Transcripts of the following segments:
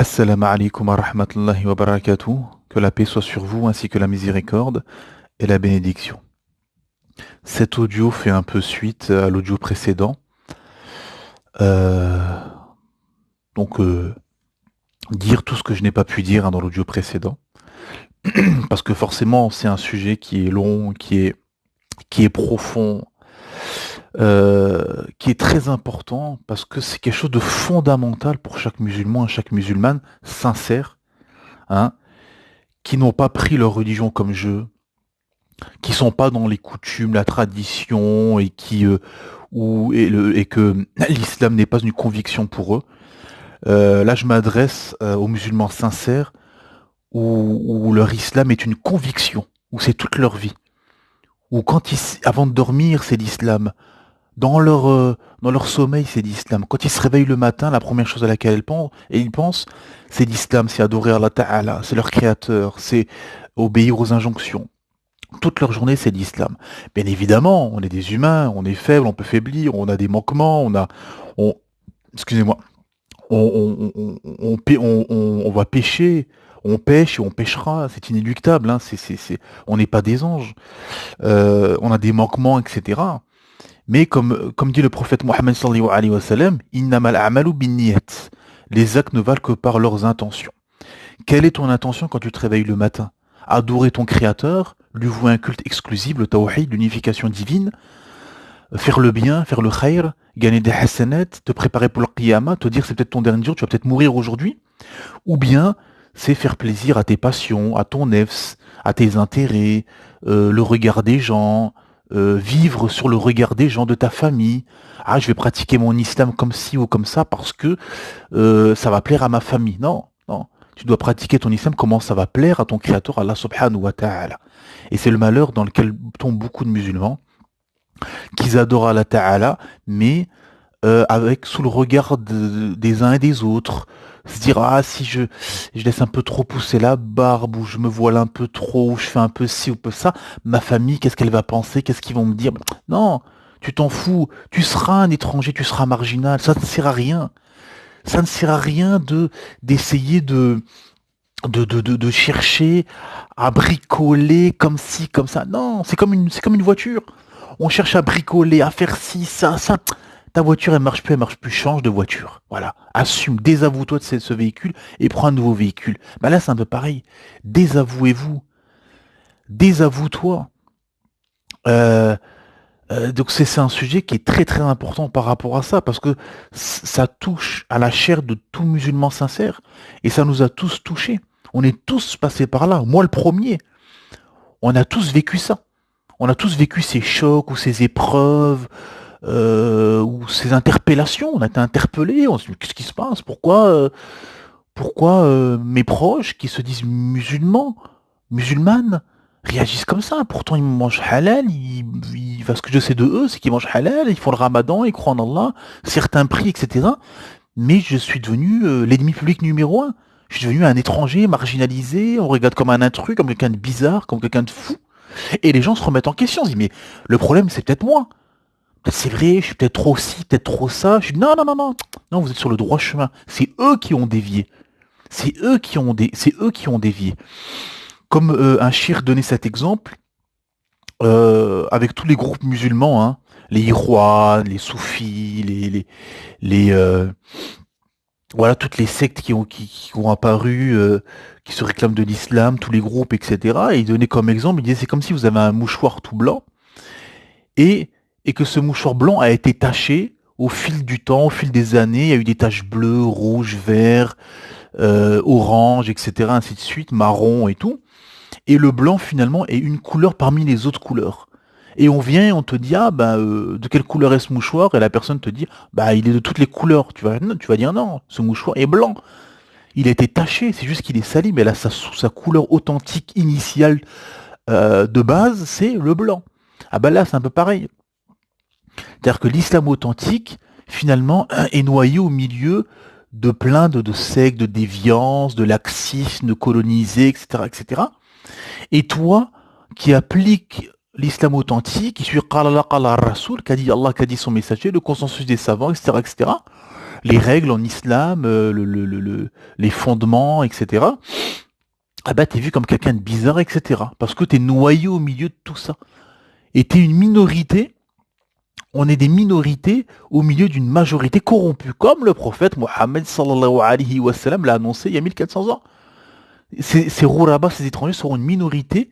Assalamu alaikum wa rahmatullahi wa barakatuh. Que la paix soit sur vous ainsi que la miséricorde et la bénédiction. Cet audio fait un peu suite à l'audio précédent. Euh, donc, dire tout ce que je n'ai pas pu dire dans l'audio précédent. Parce que forcément, c'est un sujet qui est long, qui est profond, qui est très important, parce que c'est quelque chose de fondamental pour chaque musulman et chaque musulmane sincère, hein, qui n'ont pas pris leur religion comme jeu, qui sont pas dans les coutumes, la tradition et et que l'islam n'est pas une conviction pour eux. Là, je m'adresse aux musulmans sincères où leur islam est une conviction, où c'est toute leur vie, où avant de dormir, c'est l'islam. Dans leur sommeil, c'est l'islam. Quand ils se réveillent le matin, la première chose à laquelle ils pensent, c'est l'islam, c'est adorer Allah Ta'ala, c'est leur créateur, c'est obéir aux injonctions. Toute leur journée, c'est l'islam. Bien évidemment, on est des humains, on est faible, on peut faiblir, on a des manquements, on, excusez-moi, on va pécher, on pêche et on pêchera, c'est inéluctable, hein, on n'est pas des anges, on a des manquements, etc. Mais comme dit le prophète Mohammed sallallahu alayhi wa sallam, innamal a'malu binniyat. Les actes ne valent que par leurs intentions. Quelle est ton intention quand tu te réveilles le matin? Adorer ton créateur, lui vouer un culte exclusif, le tawhid, l'unification divine, faire le bien, faire le khair, gagner des hasanat, te préparer pour le qiyamah, te dire c'est peut-être ton dernier jour, tu vas peut-être mourir aujourd'hui, ou bien c'est faire plaisir à tes passions, à ton nefs, à tes intérêts, le regard des gens, vivre sur le regard des gens de ta famille. Ah, je vais pratiquer mon islam comme ci ou comme ça parce que ça va plaire à ma famille. Non, non. Tu dois pratiquer ton islam comment ça va plaire à ton créateur, Allah subhanahu wa ta'ala. Et c'est le malheur dans lequel tombent beaucoup de musulmans, qu'ils adorent Allah ta'ala, mais avec sous le regard des uns et des autres. Se dire, ah, si je laisse un peu trop pousser la barbe, ou je me voile un peu trop, ou je fais un peu ci ou peu ça, ma famille, qu'est-ce qu'elle va penser, qu'est-ce qu'ils vont me dire? Non, tu t'en fous, tu seras un étranger, tu seras marginal, ça ne sert à rien. Ça ne sert à rien d'essayer de chercher à bricoler comme ci, comme ça. Non, c'est comme une voiture. On cherche à bricoler, à faire ci, ça. Ta voiture, elle marche plus, change de voiture. Voilà. Assume, désavoue-toi de ce véhicule et prends un nouveau véhicule. Ben là, c'est un peu pareil. Désavouez-vous. Désavoue-toi. Euh, donc c'est un sujet qui est très très important par rapport à ça, parce que ça touche à la chair de tout musulman sincère, et ça nous a tous touchés. On est tous passés par là. Moi le premier. On a tous vécu ça. On a tous vécu ces chocs ou ces épreuves ou ces interpellations. On a été interpellés. On se dit, qu'est-ce qui se passe? Pourquoi mes proches qui se disent musulmans, musulmanes, réagissent comme ça? Pourtant, ils mangent halal. Ce que je sais de eux, c'est qu'ils mangent halal, ils font le ramadan, ils croient en Allah, certains prient, etc. Mais je suis devenu l'ennemi public numéro un. Je suis devenu un étranger marginalisé. On regarde comme un intrus, comme quelqu'un de bizarre, comme quelqu'un de fou. Et les gens se remettent en question. Ils se disent, mais le problème, c'est peut-être moi. Peut-être c'est vrai, je suis peut-être trop ci, peut-être trop ça. Je dis, non, non, non, non. Non, vous êtes sur le droit chemin. C'est eux qui ont dévié. C'est eux qui ont dévié. Comme un shir donnait cet exemple, avec tous les groupes musulmans, hein, les Ikhwan, les soufis, les voilà, toutes les sectes qui ont apparu, qui se réclament de l'islam, tous les groupes, etc. Et il donnait comme exemple, il disait, c'est comme si vous avez un mouchoir tout blanc, et, et que ce mouchoir blanc a été taché au fil du temps, au fil des années. Il y a eu des taches bleues, rouges, verts, orange, etc., ainsi de suite, marron et tout. Et le blanc, finalement, est une couleur parmi les autres couleurs. Et on vient et on te dit, ah, de quelle couleur est ce mouchoir? Et la personne te dit, bah, il est de toutes les couleurs. Tu vas dire, non, ce mouchoir est blanc. Il a été taché, c'est juste qu'il est sali, mais là, sa couleur authentique initiale de base, c'est le blanc. Ah bah là, c'est un peu pareil. C'est-à-dire que l'islam authentique, finalement, est noyé au milieu de plein de sectes, de déviances, de laxisme, de colonisés, etc., etc. Et toi, qui appliques l'islam authentique, qui suit Qala Allah, Qala Rasoul, qu'a dit Allah, qu'a dit son messager, le consensus des savants, etc., etc., les règles en islam, les fondements, etc. Ah bah t'es vu comme quelqu'un de bizarre, etc. Parce que t'es noyé au milieu de tout ça. Et t'es une minorité, on est des minorités au milieu d'une majorité corrompue, comme le prophète Mohammed sallallahu alayhi wa sallam l'a annoncé il y a 1400 ans. Ces Rourabas, ces étrangers seront une minorité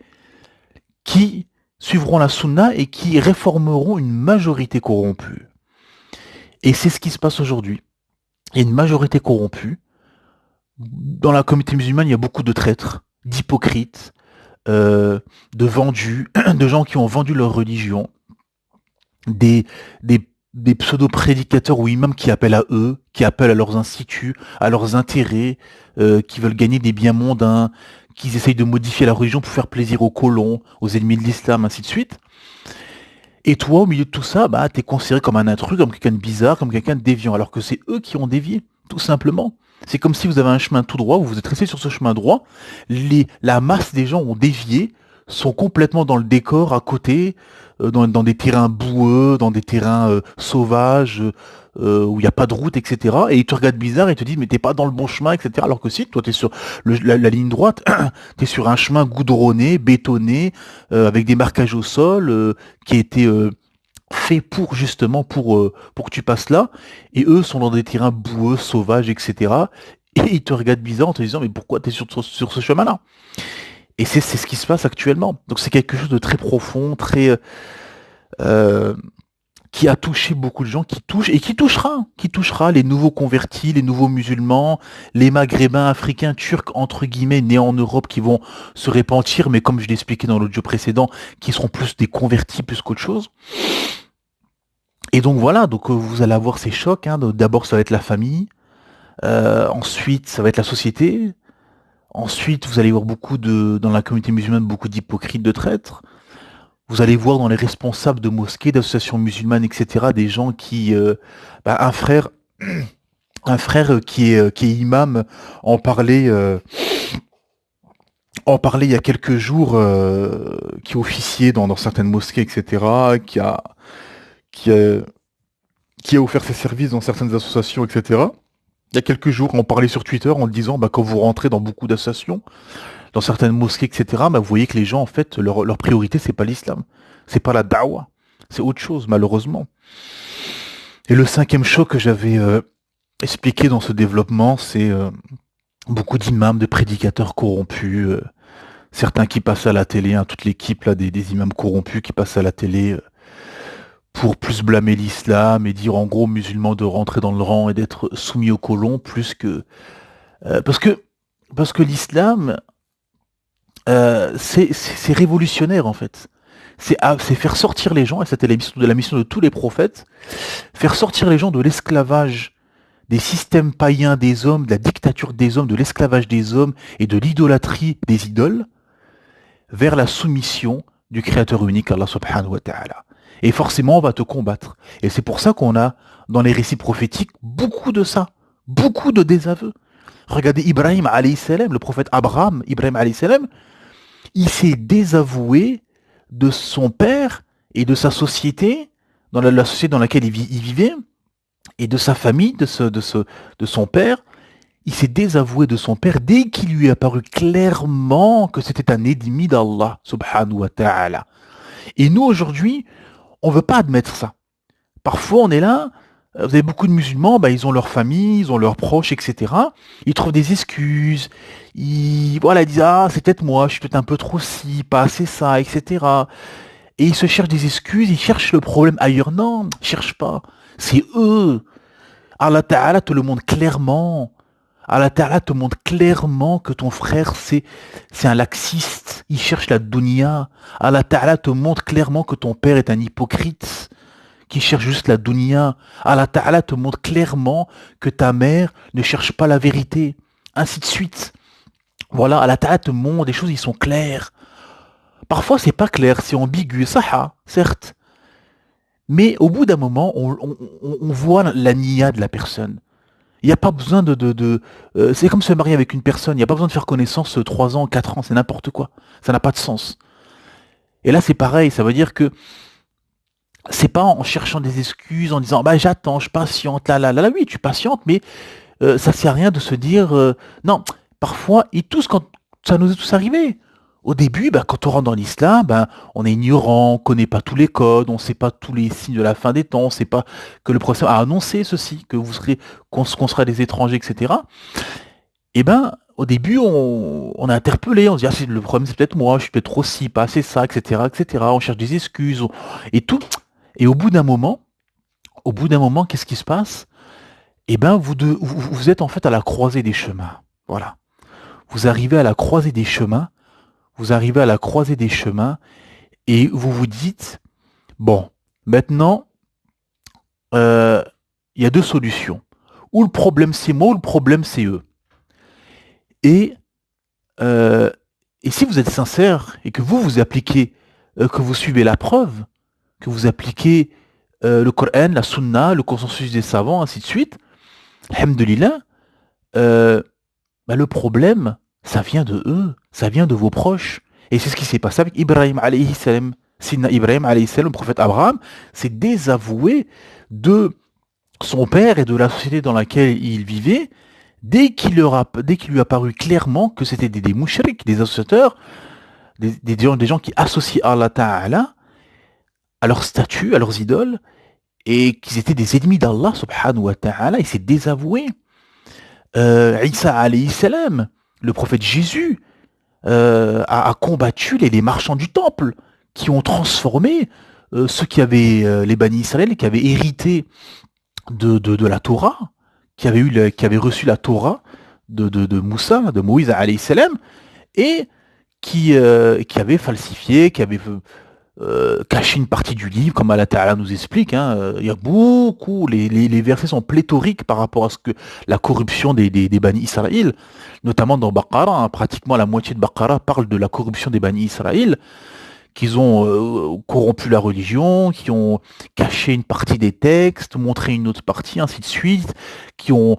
qui suivront la sunna et qui réformeront une majorité corrompue. Et c'est ce qui se passe aujourd'hui. Il y a une majorité corrompue. Dans la communauté musulmane, il y a beaucoup de traîtres, d'hypocrites, de vendus, de gens qui ont vendu leur religion, des, des pseudo-prédicateurs ou imams qui appellent à eux, qui appellent à leurs instituts, à leurs intérêts, qui veulent gagner des biens mondains, qui essayent de modifier la religion pour faire plaisir aux colons, aux ennemis de l'islam, ainsi de suite. Et toi, au milieu de tout ça, bah, t'es considéré comme un intrus, comme quelqu'un de bizarre, comme quelqu'un de déviant, alors que c'est eux qui ont dévié, tout simplement. C'est comme si vous avez un chemin tout droit, vous vous êtes resté sur ce chemin droit, la masse des gens ont dévié, sont complètement dans le décor à côté, dans des terrains boueux, dans des terrains sauvages, où il n'y a pas de route, etc. Et ils te regardent bizarre et te disent mais t'es pas dans le bon chemin, etc. Alors que si, toi t'es sur la ligne droite, t'es sur un chemin goudronné, bétonné, avec des marquages au sol, qui a été fait justement pour que tu passes là, et eux sont dans des terrains boueux, sauvages, etc. Et ils te regardent bizarre en te disant mais pourquoi t'es sur ce chemin-là? Et c'est ce qui se passe actuellement. Donc c'est quelque chose de très profond, très euh, qui a touché beaucoup de gens, qui touche et qui touchera les nouveaux convertis, les nouveaux musulmans, les maghrébins, africains, turcs entre guillemets nés en Europe qui vont se repentir, mais comme je l'ai expliqué dans l'audio précédent, qui seront plus des convertis plus qu'autre chose. Et donc voilà, donc vous allez avoir ces chocs. Hein. D'abord ça va être la famille, ensuite ça va être la société. Ensuite, vous allez voir dans la communauté musulmane, beaucoup d'hypocrites, de traîtres. Vous allez voir dans les responsables de mosquées, d'associations musulmanes, etc., des gens qui, un frère, qui est imam, en parlait, il y a quelques jours, qui officiait dans certaines mosquées, etc., qui a, qui a offert ses services dans certaines associations, etc. Il y a quelques jours, on parlait sur Twitter en disant, quand vous rentrez dans beaucoup d'associations, dans certaines mosquées, etc., vous voyez que les gens, en fait, leur priorité, c'est pas l'islam. C'est pas la da'wah. C'est autre chose, malheureusement. Et le cinquième choc que j'avais expliqué dans ce développement, c'est beaucoup d'imams, de prédicateurs corrompus, certains qui passent à la télé, hein, toute l'équipe là, des imams corrompus qui passent à la télé pour plus blâmer l'islam et dire en gros aux musulmans de rentrer dans le rang et d'être soumis aux colons, plus que... parce que l'islam, c'est révolutionnaire en fait. C'est faire sortir les gens, et c'était la mission de tous les prophètes, faire sortir les gens de l'esclavage, des systèmes païens des hommes, de la dictature des hommes, de l'esclavage des hommes et de l'idolâtrie des idoles, vers la soumission du Créateur unique, Allah subhanahu wa ta'ala. Et forcément, on va te combattre. Et c'est pour ça qu'on a, dans les récits prophétiques, beaucoup de ça, beaucoup de désaveux. Regardez Ibrahim alayhi salam, le prophète Abraham, Ibrahim alayhi salam, il s'est désavoué de son père et de sa société, dans la société dans laquelle il vivait, et de sa famille, de son père. Il s'est désavoué de son père dès qu'il lui est apparu clairement que c'était un ennemi d'Allah, subhanahu wa ta'ala. Et nous, aujourd'hui, on ne veut pas admettre ça. Parfois, on est là, vous avez beaucoup de musulmans, ils ont leur famille, ils ont leurs proches, etc. Ils trouvent des excuses. Ils disent, c'est peut-être moi, je suis peut-être un peu trop ci, pas assez ça, etc. Et ils se cherchent des excuses, ils cherchent le problème ailleurs. Non, cherche pas. C'est eux. Allah Ta'ala te le montre clairement. Allah Ta'ala te montre clairement que ton frère, c'est un laxiste. Il cherche la dunya. Allah Ta'ala te montre clairement que ton père est un hypocrite qui cherche juste la dunya. Allah Ta'ala te montre clairement que ta mère ne cherche pas la vérité. Ainsi de suite. Voilà, Allah Ta'ala te montre des choses, ils sont clairs. Parfois, c'est pas clair, c'est ambigu, saha, certes. Mais au bout d'un moment, on voit la niya de la personne. Il n'y a pas besoin c'est comme se marier avec une personne, il n'y a pas besoin de faire connaissance 3 ans, 4 ans, c'est n'importe quoi. Ça n'a pas de sens. Et là, c'est pareil, ça veut dire que c'est pas en cherchant des excuses, en disant bah j'attends, je patiente, là, oui, tu patientes, mais ça sert à rien de se dire non. Parfois, et tous quand ça nous est tous arrivé. Au début, bah, quand on rentre dans l'islam, ben, on est ignorant, on connaît pas tous les codes, on sait pas tous les signes de la fin des temps, on sait pas que le prophète a annoncé ceci, que vous serez, qu'on sera des étrangers, etc. Et ben, au début, on est interpellé, on se dit, ah, le problème, c'est peut-être moi, je suis peut-être trop ci, pas assez ça, etc., etc. On cherche des excuses, et tout. Et au bout d'un moment, qu'est-ce qui se passe? Eh ben, vous êtes en fait à la croisée des chemins. Voilà. Vous arrivez à la croisée des chemins, vous arrivez à la croisée des chemins, et vous vous dites, bon, maintenant, euh, il y a deux solutions. Ou le problème c'est moi, ou le problème c'est eux. Et, euh, et si vous êtes sincère, et que vous appliquez, que vous suivez la preuve, que vous appliquez le Coran, la Sunna, le consensus des savants, ainsi de suite, alhamdoulilah, euh, bah, le problème, ça vient de eux, ça vient de vos proches. Et c'est ce qui s'est passé avec Ibrahim alayhi salam. Sidna Ibrahim alayhi salam, le prophète Abraham, s'est désavoué de son père et de la société dans laquelle il vivait dès qu'il lui a paru clairement que c'était des mouchriks, des associateurs, des gens qui associaient Allah Ta'ala à leur statut, à leurs idoles, et qu'ils étaient des ennemis d'Allah subhanahu wa ta'ala. Il s'est désavoué. Isa alayhi salam, le prophète Jésus, a combattu les marchands du temple qui ont transformé ceux qui avaient les Bani Israël, qui avaient hérité de la Torah, qui avaient reçu la Torah de Moussa, de Moïse alayhi salam, et qui avaient falsifié, qui avaient caché une partie du livre, comme Allah Ta'ala nous explique. Hein. Il y a beaucoup, les versets sont pléthoriques par rapport à ce que la corruption des Bani Israël, notamment dans Baqara, hein, pratiquement la moitié de Baqara parle de la corruption des Bani Israël, qu'ils ont corrompu la religion, qui ont caché une partie des textes, montré une autre partie, ainsi de suite, qui ont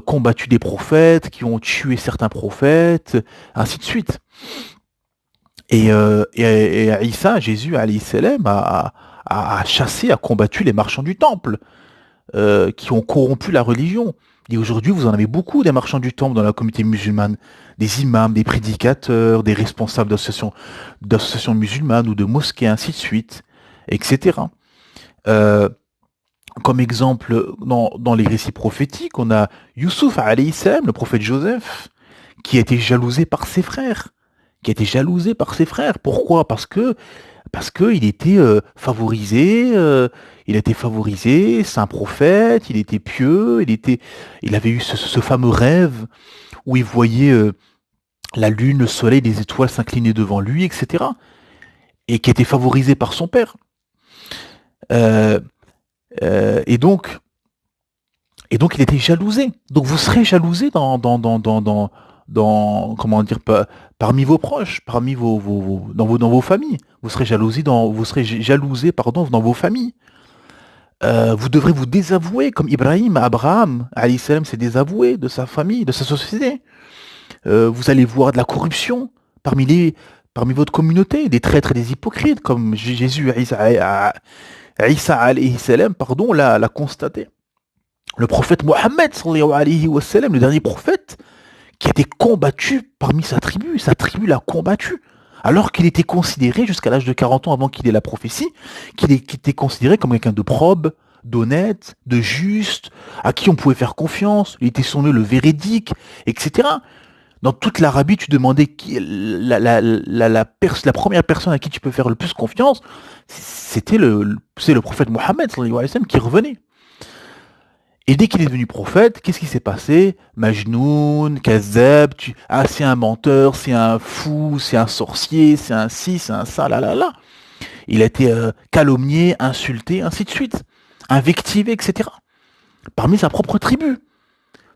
combattu des prophètes, qui ont tué certains prophètes, ainsi de suite. Et Isa, Jésus, alayhi salam, a chassé, a combattu les marchands du temple, qui ont corrompu la religion. Et aujourd'hui, vous en avez beaucoup des marchands du temple dans la communauté musulmane, des imams, des prédicateurs, des responsables d'associations musulmanes ou de mosquées, ainsi de suite, etc. Euh, Comme exemple, dans les récits prophétiques, on a Youssouf, alayhi salam, le prophète Joseph, qui a été jalousé par ses frères. Qui a été jalousé par ses frères. Pourquoi? Parce que il était favorisé, il a été favorisé, c'est un prophète, il était pieux, il avait eu ce fameux rêve où il voyait la lune, le soleil, les étoiles s'incliner devant lui, etc. Et qui a été favorisé par son père. Euh, et donc, il était jalousé. Donc vous serez jalousé comment dire, parmi vos proches, parmi dans vos familles. Vous serez jalousé, pardon, dans vos familles. Vous devrez vous désavouer, comme Abraham, alayhi salam, s'est désavoué de sa famille, de sa société. Vous allez voir de la corruption parmi votre communauté, des traîtres et des hypocrites, comme Jésus, Isa alayhi salam, pardon, l'a constaté. Le prophète Mohammed, sallallahu alayhi wa sallam, le dernier prophète, qui a été combattu parmi sa tribu l'a combattu, alors qu'il était considéré, jusqu'à l'âge de 40 ans avant qu'il ait la prophétie, qu'il était considéré comme quelqu'un de probe, d'honnête, de juste, à qui on pouvait faire confiance, il était sonné le véridique, etc. Dans toute l'Arabie, tu demandais la première personne à qui tu peux faire le plus confiance, c'est le prophète Mohammed sallallahu alayhi wa sallam qui revenait. Et dès qu'il est devenu prophète, qu'est-ce qui s'est passé? Majnoun, Kazab, c'est un menteur, c'est un fou, c'est un sorcier, c'est un ci, c'est un ça, là. Il a été calomnié, insulté, ainsi de suite, invectivé, etc. Parmi sa propre tribu.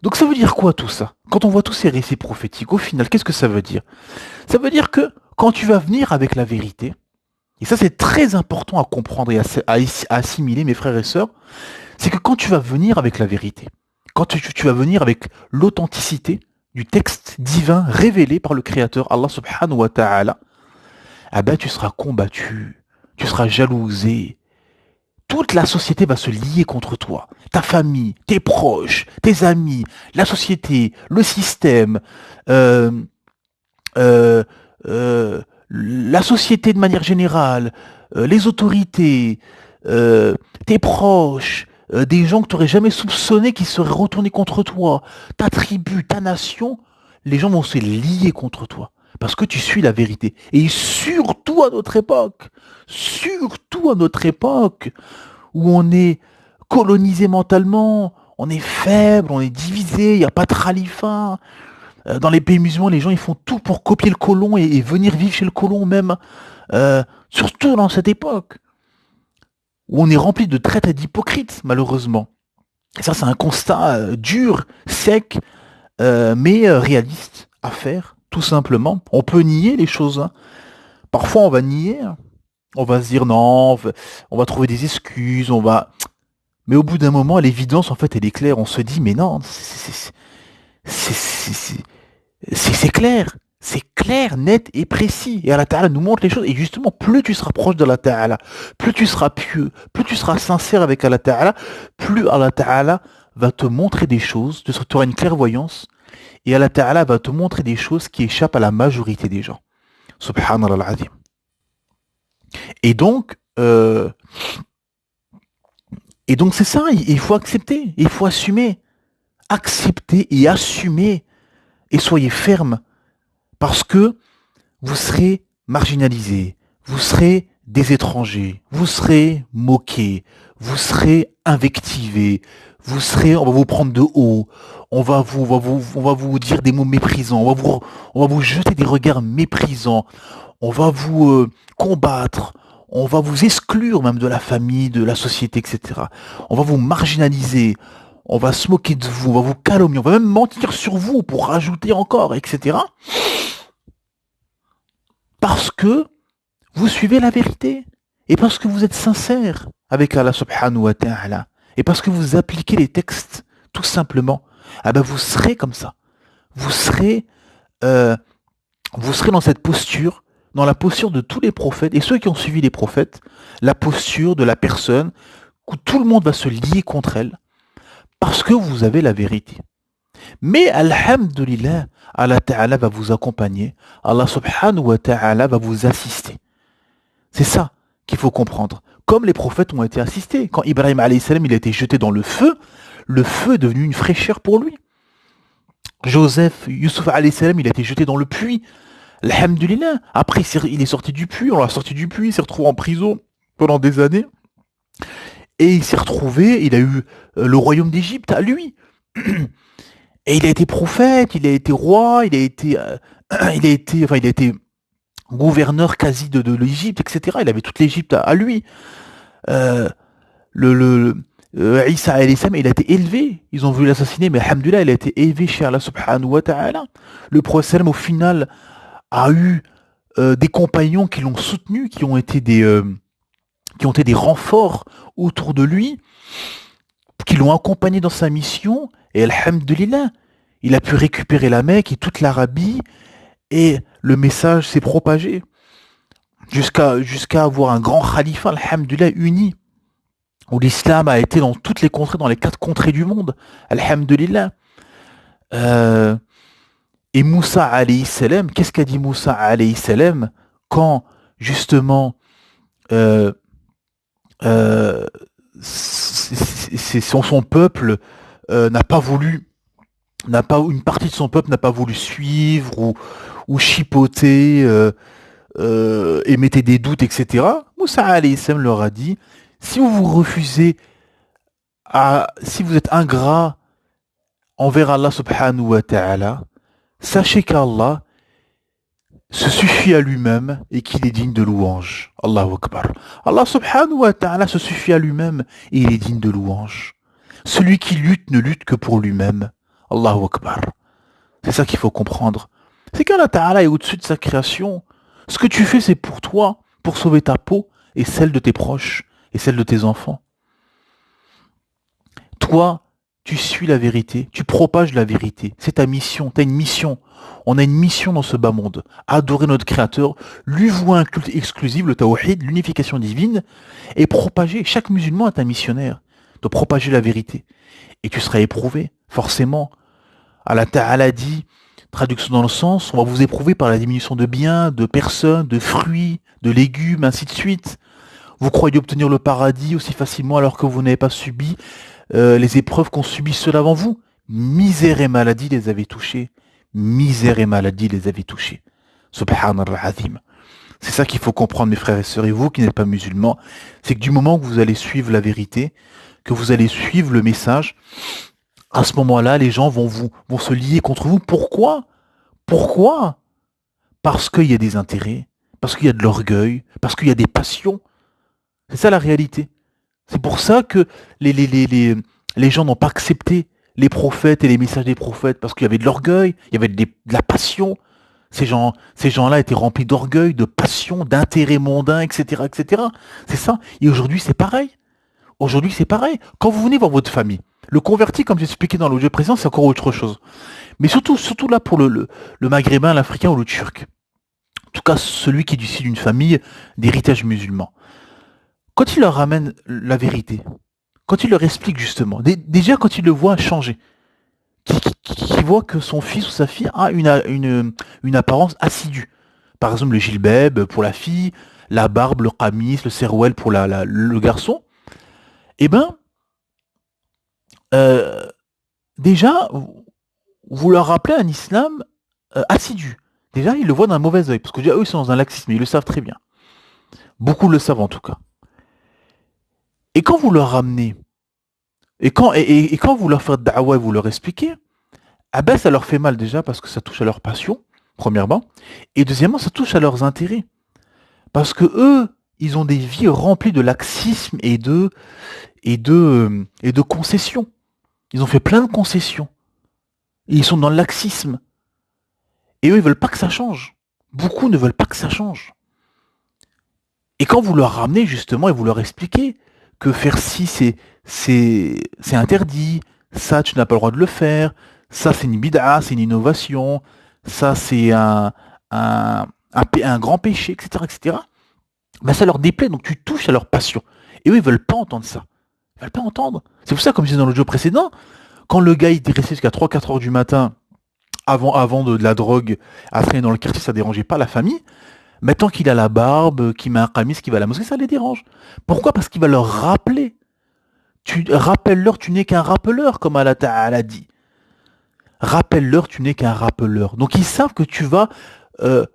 Donc ça veut dire quoi tout ça? Quand on voit tous ces récits prophétiques, au final, qu'est-ce que ça veut dire? Ça veut dire que quand tu vas venir avec la vérité, et ça c'est très important à comprendre et à assimiler, mes frères et sœurs, c'est que quand tu vas venir avec la vérité, quand tu vas venir avec l'authenticité du texte divin révélé par le Créateur, Allah subhanahu wa ta'ala, ah ben tu seras combattu, tu seras jalousé, toute la société va se lier contre toi. Ta famille, tes proches, tes amis, la société, le système, euh, euh, la société de manière générale, les autorités, euh, tes proches, des gens que tu n'aurais jamais soupçonné qui seraient retournés contre toi, ta tribu, ta nation, les gens vont se lier contre toi. Parce que tu suis la vérité. Et surtout à notre époque, où on est colonisé mentalement, on est faible, on est divisé, il n'y a pas de khalifa. Dans les pays musulmans, les gens ils font tout pour copier le colon et venir vivre chez le colon même. Surtout dans cette époque où on est rempli de traîtres et d'hypocrites, malheureusement. Et ça, c'est un constat dur, sec, mais réaliste à faire, tout simplement. On peut nier les choses. Hein. Parfois, on va nier. On va se dire non, on va trouver des excuses, on va. Mais au bout d'un moment, l'évidence, en fait, elle est claire. On se dit, mais non, c'est clair. C'est clair, net et précis. Et Allah Ta'ala nous montre les choses. Et justement, plus tu seras proche d'Allah Ta'ala, plus tu seras pieux, plus tu seras sincère avec Allah Ta'ala, plus Allah Ta'ala va te montrer des choses, tu auras une clairvoyance, et Allah Ta'ala va te montrer des choses qui échappent à la majorité des gens. Subhanallah al-Azim. Et donc, c'est ça, il faut accepter, il faut assumer. Accepter et assumer, et soyez ferme, parce que vous serez marginalisés, vous serez des étrangers, vous serez moqués, vous serez invectivés, on va vous prendre de haut, on va vous dire des mots méprisants, on va vous jeter des regards méprisants, on va vous combattre, on va vous exclure même de la famille, de la société, etc. On va vous marginaliser, on va se moquer de vous, on va vous calomnier, on va même mentir sur vous pour rajouter encore, etc. Parce que vous suivez la vérité et parce que vous êtes sincère avec Allah subhanahu wa ta'ala et parce que vous appliquez les textes tout simplement, ah ben vous serez comme ça. Vous serez dans cette posture, dans la posture de tous les prophètes et ceux qui ont suivi les prophètes, la posture de la personne où tout le monde va se lier contre elle parce que vous avez la vérité. Mais alhamdulillah, Allah Ta'ala va vous accompagner, Allah subhanahu wa ta'ala va vous assister. C'est ça qu'il faut comprendre. Comme les prophètes ont été assistés. Quand Ibrahim alayhi salam, il a été jeté dans le feu est devenu une fraîcheur pour lui. Yusuf alayhi salam, il a été jeté dans le puits. Alhamdulillah. Après, il est sorti du puits, on l'a sorti du puits, il s'est retrouvé en prison pendant des années. Et il s'est retrouvé, il a eu le royaume d'Égypte à lui. Et il a été prophète, il a été roi, il a été gouverneur quasi de l'Égypte, etc. Il avait toute l'Égypte à lui. Isa alayhi salam, il a été élevé. Ils ont voulu l'assassiner, mais alhamdoulilah, il a été élevé chez Allah subhanahu wa ta'ala. Le prophète au final a eu des compagnons qui l'ont soutenu, qui ont été des renforts autour de lui, qui l'ont accompagné dans sa mission. Et alhamdulillah, il a pu récupérer la Mecque et toute l'Arabie et le message s'est propagé jusqu'à avoir un grand khalifa, alhamdulillah, uni, où l'islam a été dans toutes les contrées, dans les 4 contrées du monde, alhamdulillah. Et Moussa alayhi salam, qu'est-ce qu'a dit Moussa alayhi salam quand justement son peuple une partie de son peuple n'a pas voulu suivre ou chipoter et mettait des doutes, etc. Moussa alayhi salam leur a dit, si vous refusez, si vous êtes ingrat envers Allah subhanahu wa ta'ala, sachez qu'Allah se suffit à lui-même et qu'il est digne de louange. Allahu Akbar. Allah subhanahu wa ta'ala se suffit à lui-même et il est digne de louange. Celui qui lutte ne lutte que pour lui-même. Allahu Akbar. C'est ça qu'il faut comprendre. C'est qu'Allah Ta'ala est au-dessus de sa création. Ce que tu fais, c'est pour toi, pour sauver ta peau et celle de tes proches et celle de tes enfants. Toi, tu suis la vérité, tu propages la vérité. C'est ta mission, tu as une mission. On a une mission dans ce bas monde. Adorer notre Créateur, lui vouer un culte exclusif, le tawhid, l'unification divine, et propager. Chaque musulman est un missionnaire. De propager la vérité. Et tu seras éprouvé, forcément. Allah Ta'ala dit, traduction dans le sens, on va vous éprouver par la diminution de biens, de personnes, de fruits, de légumes, ainsi de suite. Vous croyez obtenir le paradis aussi facilement alors que vous n'avez pas subi les épreuves qu'ont subi ceux d'avant vous. Misère et maladie les avaient touchés. Misère et maladie les avaient touchés. Subhanallah azim. C'est ça qu'il faut comprendre, mes frères et sœurs, et vous qui n'êtes pas musulmans, c'est que du moment que vous allez suivre la vérité, que vous allez suivre le message, à ce moment-là, les gens vont se lier contre vous. Pourquoi? Pourquoi? Parce qu'il y a des intérêts, parce qu'il y a de l'orgueil, parce qu'il y a des passions. C'est ça la réalité. C'est pour ça que les gens n'ont pas accepté les prophètes et les messages des prophètes, parce qu'il y avait de l'orgueil, il y avait de la passion. Ces gens-là étaient remplis d'orgueil, de passion, d'intérêts mondains, etc., etc. C'est ça. Et aujourd'hui, c'est pareil. Aujourd'hui, c'est pareil. Quand vous venez voir votre famille, le converti, comme j'expliquais dans l'audio précédent, c'est encore autre chose. Mais surtout là pour le maghrébin, l'africain ou le turc. En tout cas, celui qui est issu d'une famille d'héritage musulman. Quand il leur ramène la vérité, quand il leur explique justement, déjà quand il le voit changer, qui voit que son fils ou sa fille a une apparence assidue. Par exemple, le gilbeb pour la fille, la barbe, le qamis, le serwel pour le garçon. Eh ben, déjà, vous leur rappelez un islam assidu. Déjà, ils le voient d'un mauvais œil, parce que déjà, eux, ils sont dans un laxisme, ils le savent très bien. Beaucoup le savent en tout cas. Et quand vous leur ramenez, et quand vous leur faites da'wa et vous leur expliquez, ah ben ça leur fait mal déjà parce que ça touche à leur passion, premièrement, et deuxièmement, ça touche à leurs intérêts. Parce que eux, ils ont des vies remplies de laxisme et de concessions. Ils ont fait plein de concessions. Et ils sont dans le laxisme. Et eux, ils veulent pas que ça change. Beaucoup ne veulent pas que ça change. Et quand vous leur ramenez justement et vous leur expliquez que faire ci, c'est interdit, ça, tu n'as pas le droit de le faire, ça, c'est une bid'a, c'est une innovation, ça, c'est un grand péché, etc., etc., ben ça leur déplaît, donc tu touches à leur passion. Et eux, ils veulent pas entendre ça. Ils veulent pas entendre. C'est pour ça, comme je disais dans l'audio précédent, quand le gars il était resté jusqu'à 3-4 heures du matin avant de la drogue à traîner dans le quartier, ça dérangeait pas la famille. Mais tant qu'il a la barbe, qu'il met un qamis, qu'il va à la mosquée, ça les dérange. Pourquoi? Parce qu'il va leur rappeler. Rappelle-leur, tu n'es qu'un rappeleur, comme Allah Ta'ala dit. Rappelle-leur, tu n'es qu'un rappeleur. Donc ils savent que tu vas leur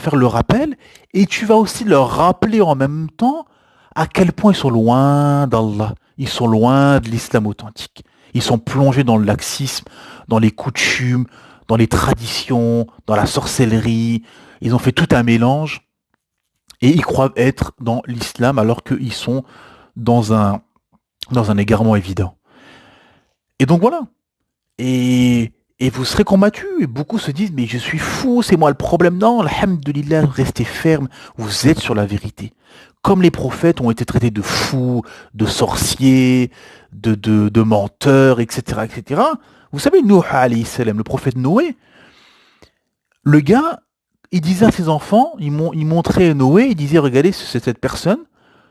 faire le rappel, et tu vas aussi leur rappeler en même temps à quel point ils sont loin d'Allah. Ils sont loin de l'islam authentique. Ils sont plongés dans le laxisme, dans les coutumes, dans les traditions, dans la sorcellerie. Ils ont fait tout un mélange et ils croient être dans l'islam alors qu'ils sont dans un égarement évident. Et donc voilà. Et vous serez combattus. Et beaucoup se disent, mais je suis fou, c'est moi le problème. Non, alhamdoulilah, restez ferme. Vous êtes sur la vérité. Comme les prophètes ont été traités de fous, de sorciers, de menteurs, etc., etc. Vous savez, Nuh alayhi salam, le prophète Noé, le gars, il disait à ses enfants, il montrait Noé, il disait, regardez, c'est cette personne,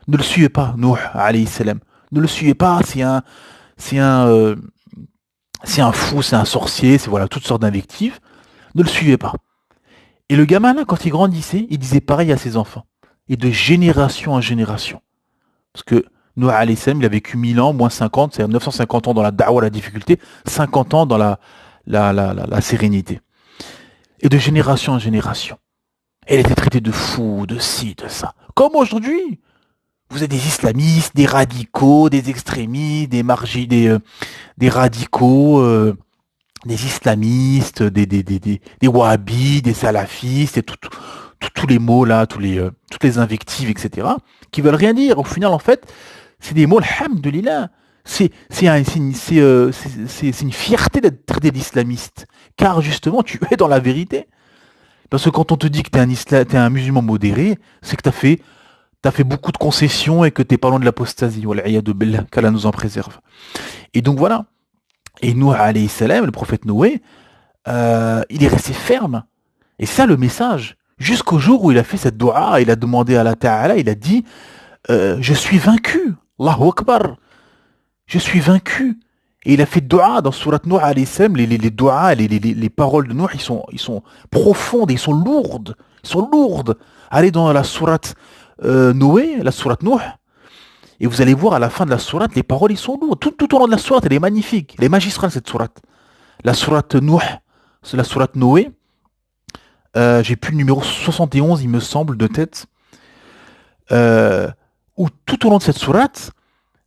ne le suivez pas, Nuh alayhi salam. Ne le suivez pas, c'est un fou, c'est un sorcier, c'est voilà, toutes sortes d'invectives. Ne le suivez pas. Et le gamin là, quand il grandissait, il disait pareil à ses enfants. Et de génération en génération. Parce que Nuh alayhi salam, il a vécu 1000 ans, moins 50, c'est-à-dire 950 ans dans la da'wa, la difficulté, 50 ans dans la sérénité. Et de génération en génération. Elle était traitée de fou, de ci, de ça. Comme aujourd'hui. Vous êtes des islamistes, des radicaux, des extrémistes, des radicaux, des islamistes, des wahhabis, des salafistes, et tous les mots là, toutes les invectives, etc., qui veulent rien dire. Au final, en fait, c'est des mots, alhamdoulilah. C'est une fierté d'être traité d'islamiste. Car justement, tu es dans la vérité. Parce que quand on te dit que t'es un musulman modéré, c'est que t'as fait beaucoup de concessions et que t'es pas loin de l'apostasie. Wal'iyadu billah, qu'Allah nous en préserve. Et donc voilà. Et Nuh alayhi salam, le prophète Noé, il est resté ferme. Et c'est ça le message. Jusqu'au jour où il a fait cette dua, il a demandé à Allah Ta'ala, il a dit je suis vaincu. Allahu Akbar. Je suis vaincu. Et il a fait dua dans Surat Nuh alayhi salam, les duas, les paroles de Nuh, ils sont profondes, et ils sont lourdes. Ils sont lourdes. Allez dans la Surat Noé, la Surat Nuh, et vous allez voir à la fin de la Surat, les paroles, ils sont lourdes. Tout au long de la Surat, elle est magnifique. Elle est magistrale, cette Surat. La Surat Nuh, c'est la Surat Noé. J'ai plus le numéro 71, il me semble, de tête. Euh, où tout au long de cette sourate,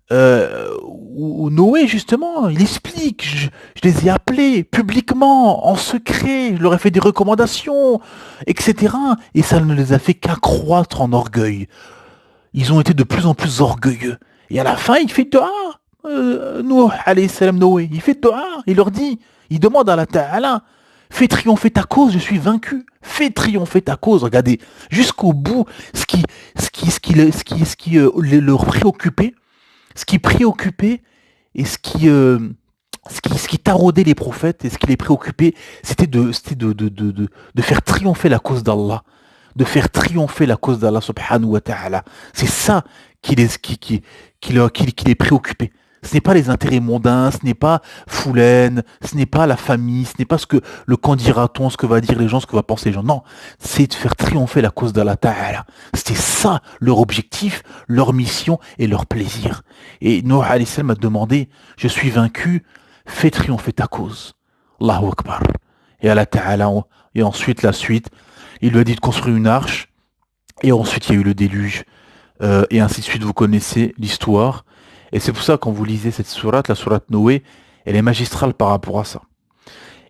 où Noé, justement, il explique, je les ai appelés publiquement, en secret, je leur ai fait des recommandations, etc. Et ça ne les a fait qu'accroître en orgueil. Ils ont été de plus en plus orgueilleux. Et à la fin, il fait dua, Nuh, alayhi salam, Noé, il fait dua, il leur dit, il demande à Allah Ta'ala, fais triompher ta cause, je suis vaincu. Fais triompher ta cause, regardez, jusqu'au bout, leur préoccupait, ce qui préoccupait et ce qui taraudait les prophètes et ce qui les préoccupait, de faire triompher la cause d'Allah, de faire triompher la cause d'Allah subhanahu wa ta'ala. C'est ça qui les préoccupait. Ce n'est pas les intérêts mondains, ce n'est pas Foulen, ce n'est pas la famille, ce n'est pas ce que le qu'en dira-t-on, ce que va dire les gens, ce que va penser les gens. Non, c'est de faire triompher la cause d'Allah Ta'ala. C'était ça leur objectif, leur mission et leur plaisir. Et Nuh alayhi salam a demandé, je suis vaincu, fais triompher ta cause. Allahu Akbar. Et Allah Ta'ala, et ensuite la suite, il lui a dit de construire une arche, et ensuite il y a eu le déluge, et ainsi de suite, vous connaissez l'histoire. Et c'est pour ça, quand vous lisez cette sourate, la sourate Noé, elle est magistrale par rapport à ça.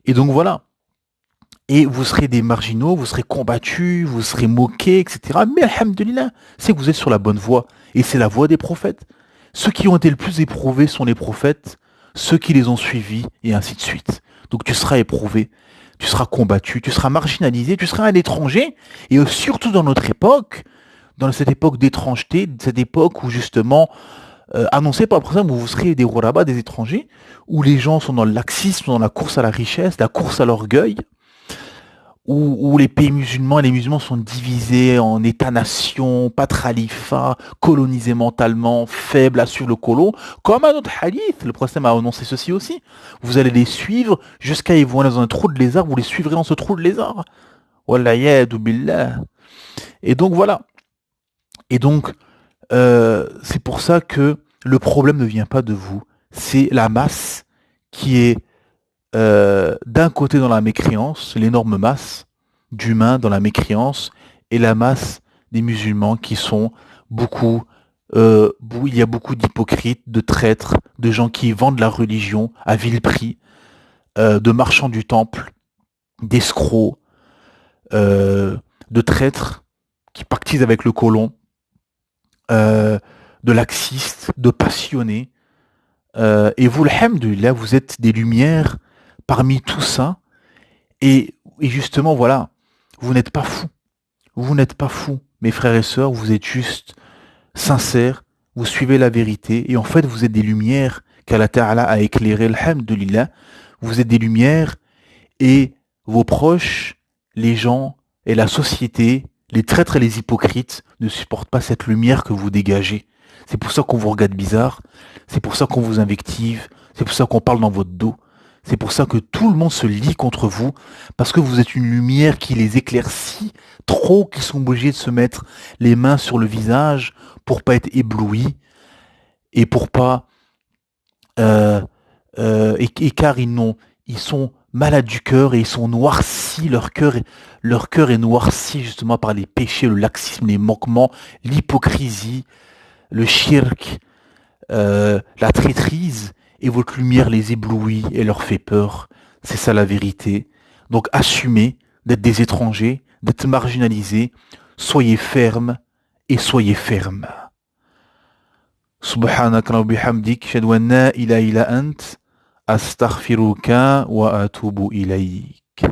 Et donc voilà. Et vous serez des marginaux, vous serez combattus, vous serez moqués, etc. Mais alhamdulillah, c'est que vous êtes sur la bonne voie. Et c'est la voie des prophètes. Ceux qui ont été le plus éprouvés sont les prophètes, ceux qui les ont suivis, et ainsi de suite. Donc tu seras éprouvé, tu seras combattu, tu seras marginalisé, tu seras un étranger. Et surtout dans notre époque, dans cette époque d'étrangeté, cette époque où justement annoncé par le programme où vous serez des Ghuraba, des étrangers, où les gens sont dans le laxisme, dans la course à la richesse, la course à l'orgueil, où les pays musulmans et les musulmans sont divisés en États-nations, patralifats, colonisés mentalement, faibles à suivre le colon, comme un autre hadith, le prophète a annoncé ceci aussi. Vous allez les suivre jusqu'à ils vont aller dans un trou de lézard, vous les suivrez dans ce trou de lézard. Wallayadu billah. Et donc voilà. Et donc, c'est pour ça que le problème ne vient pas de vous. C'est la masse qui est d'un côté dans la mécréance, l'énorme masse d'humains dans la mécréance, et la masse des musulmans qui sont beaucoup, il y a beaucoup d'hypocrites, de traîtres, de gens qui vendent la religion à vil prix, de marchands du temple, d'escrocs, de traîtres qui pactisent avec le colon, de laxistes, de passionnés. Et vous, alhamdoulilah, vous êtes des lumières parmi tout ça. Et justement, voilà, vous n'êtes pas fous. Vous n'êtes pas fous, mes frères et sœurs, vous êtes juste sincères, vous suivez la vérité, et en fait, vous êtes des lumières qu'Allah Ta'ala a éclairées, alhamdoulilah. Vous êtes des lumières, et vos proches, les gens et la société, les traîtres et les hypocrites ne supportent pas cette lumière que vous dégagez. C'est pour ça qu'on vous regarde bizarre, c'est pour ça qu'on vous invective, c'est pour ça qu'on parle dans votre dos, c'est pour ça que tout le monde se lie contre vous, parce que vous êtes une lumière qui les éclaircit trop, qu'ils sont obligés de se mettre les mains sur le visage pour pas être éblouis, et pour pas... et car ils sont malades du cœur et ils sont noircis, leur cœur est noirci justement par les péchés, le laxisme, les manquements, l'hypocrisie, le shirk, la traîtrise, et votre lumière les éblouit et leur fait peur. C'est ça la vérité. Donc assumez d'être des étrangers, d'être marginalisés, soyez fermes et soyez fermes. Subhanaka wa bihamdik, ashhadu an la ilaha illa ant, astaghfiruka wa atubu ilayk.